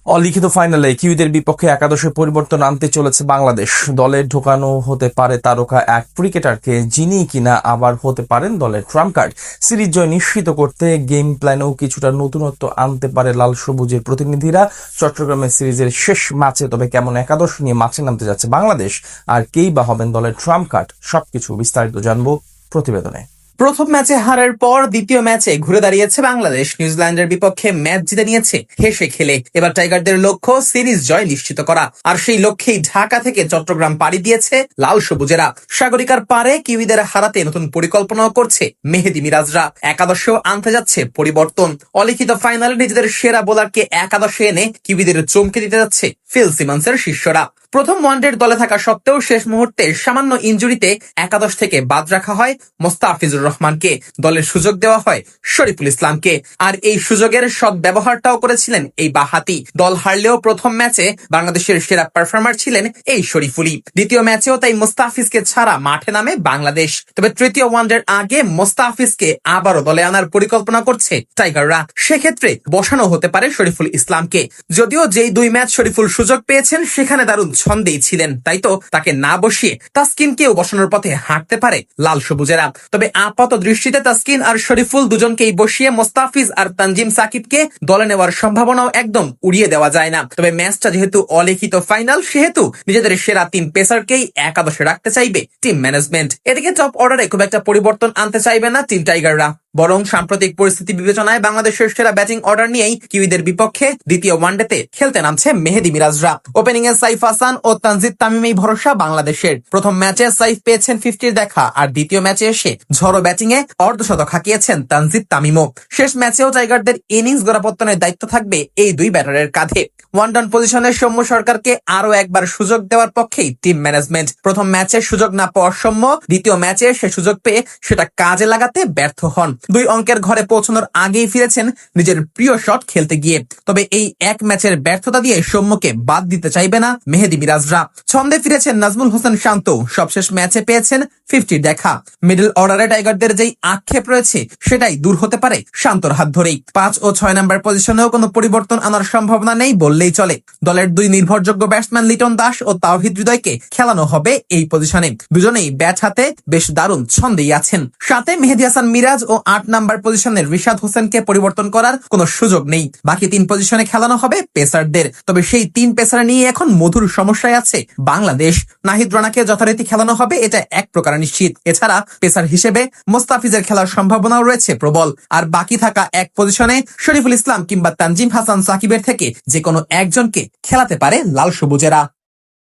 অলিখিত ফাইনালে কিউইদের বিপক্ষে একাদশে পরিবর্তন আনতে চলেছে বাংলাদেশ। দলে ঢোকানো হতে পারে তারকা এক ক্রিকেটারকে, যিনি কিনা আবার হতে পারেন দলের ট্রাম্প কার্ড। সিরিজ জয় নিশ্চিত করতে গেম প্ল্যানেও কিছুটা নতুনত্ব আনতে পারে লাল সবুজের প্রতিনিধিরা চট্টগ্রামের সিরিজের শেষ ম্যাচে। তবে কেমন একাদশ নিয়ে মাঠে নামতে যাচ্ছে বাংলাদেশ, আর কেই বা হবেন দলের ট্রাম্প কার্ড, সবকিছু বিস্তারিত জানবো প্রতিবেদনে। প্রথম ম্যাচে হারের পর দ্বিতীয় ম্যাচে ঘুরে দাঁড়িয়েছে বাংলাদেশ। নিউজিল্যান্ডের বিপক্ষে ম্যাচ জিতে নিয়েছে হেসে খেলে। এবার টাইগারদের লক্ষ্য সিরিজ জয় নিশ্চিত করা, আর সেই লক্ষ্যেই ঢাকা থেকে চট্টগ্রাম পাড়ি দিয়েছে লাল সবুজেরা। সাগরিকার পারে কিউইদের হারাতে নতুন পরিকল্পনাও করছে মেহেদী মিরাজরা। একাদশেও আনতে যাচ্ছে পরিবর্তন। অলিখিত ফাইনালে নিজেদের সেরা বোলারকে একাদশে এনে কিউইদের চমকে দিতে যাচ্ছে ফিল সিমন্সের শিষ্যরা। প্রথম ওয়ানডের দলে থাকা সত্ত্বেও শেষ মুহূর্তে সামান্য ইনজুরিতে একাদশ থেকে বাদ রাখা হয় মোস্তাফিজুর রহমানকে। দলের সুযোগ দেওয়া হয় শরীফুল ইসলামকে, আর এই সুযোগের সৎ ব্যবহারটাও করেছিলেন এই বাহাতি। দল হারলেও প্রথম ম্যাচে বাংলাদেশের সেরা পারফর্মার ছিলেন এই শরীফুলই। দ্বিতীয় ম্যাচেও তাই মোস্তাফিজকে ছাড়া মাঠে নামে বাংলাদেশ। তবে তৃতীয় ওয়ানডের আগে মোস্তাফিজকে আবারও দলে আনার পরিকল্পনা করছে টাইগাররা। সেক্ষেত্রে বসানো হতে পারে শরীফুল ইসলামকে। যদিও যেই দুই ম্যাচ শরীফুল সুযোগ পেয়েছেন সেখানে দারুণ ছন্দেই ছিলেন, তাই তো তাকে না বসিয়ে তাসকিনকেও বসানোর পথে হাঁটতে পারে লাল সবুজেরা। তবে আপাত দৃষ্টিতে তাসকিন আর শরীফুল দুজনকেই বসিয়ে মোস্তাফিজ আর তানজিম সাকিবকে দলে নেওয়ার সম্ভাবনাও একদম উড়িয়ে দেওয়া যায় না। তবে ম্যাচটা যেহেতু অলিখিত ফাইনাল, সেহেতু নিজেদের সেরা তিন পেসারকেই একাদশে রাখতে চাইবে টিম ম্যানেজমেন্ট। এদিকে টপ অর্ডারে খুব একটা পরিবর্তন আনতে চাইবে না টিম টাইগাররা, বরং সাম্প্রতিক পরিস্থিতি বিবেচনায় বাংলাদেশের সেরা ব্যাটিং অর্ডার নিয়েই কিউইদের বিপক্ষে দ্বিতীয় ওয়ানডেতে খেলতে নামছে মেহেদী মিরাজরা। ওপেনিং এ সাইফ হাসান ও তানজিদ তামিমেই ভরসা বাংলাদেশের। প্রথম ম্যাচে সাইফ পেয়েছেন 50-র দেখা, আর দ্বিতীয় ম্যাচে এসে ঝড়ো ব্যাটিং এ অর্ধশতক হাঁকিয়েছেন তানজিদ তামিমও। শেষ ম্যাচেও টাইগারদের ইনিংস গোড়াপত্তনের দায়িত্ব থাকবে এই দুই ব্যাটারের কাঁধে। ওয়ান ডাউন পজিশনে সৌম্য সরকারকে আরো একবার সুযোগ দেওয়ার পক্ষেই টিম ম্যানেজমেন্ট। প্রথম ম্যাচে সুযোগ না পাওয়ার সৌম্য দ্বিতীয় ম্যাচে সে সুযোগ পেয়ে সেটা কাজে লাগাতে ব্যর্থ হন। দুই অঙ্কের ঘরে পৌঁছানোর আগেই ফিরেছেন নিজের প্রিয় শট খেলতে গিয়ে। তবে এই এক ম্যাচের ব্যর্থতা দিয়ে সৌম্যকে বাদ দিতে চাইবে না মেহেদী মিরাজরা। ছন্দে ফিরেছেন নাজমুল হোসেন শান্ত, সবশেষ ম্যাচে পেয়েছেন 50-র দেখা। মিডল অর্ডারে টাইগারদের যেই আক্ষেপ রয়েছে সেটাই দূর হতে পারে শান্তর হাত ধরেই। 5 ও 6 নম্বর পজিশনেও কোনো পরিবর্তন আনার সম্ভাবনা নেই বললেই চলে। দলের দুই নির্ভরযোগ্য ব্যাটসম্যান লিটন দাস ও তাওহিদ হৃদয়কে খেলানো হবে এই পজিশনে। দুজনেই ব্যাট হাতে বেশ দারুণ ছন্দেই আছেন। সাথে মেহেদী হাসান মিরাজ ও 8 নাম্বার পজিশনের রিশাদ হোসেনকে পরিবর্তন করার কোনো সুযোগ নেই। বাকি 3 পজিশনে খেলানো হবে পেসারদের। তবে সেই 3 পেসার নিয়ে এখন মধুর সমস্যায় আছে বাংলাদেশ। নাহিদ রানাকে যথারীতি খেলানো হবে, এটা এক প্রকার নিশ্চিত। এছাড়া পেসার হিসেবে মোস্তাফিজের খেলার সম্ভাবনাও রয়েছে প্রবল। আর বাকি থাকা এক পজিশনে শরীফুল ইসলাম কিংবা তানজিম হাসান সাকিবের থেকে যে কোনো একজনকে খেলাতে পারে লাল সবুজেরা।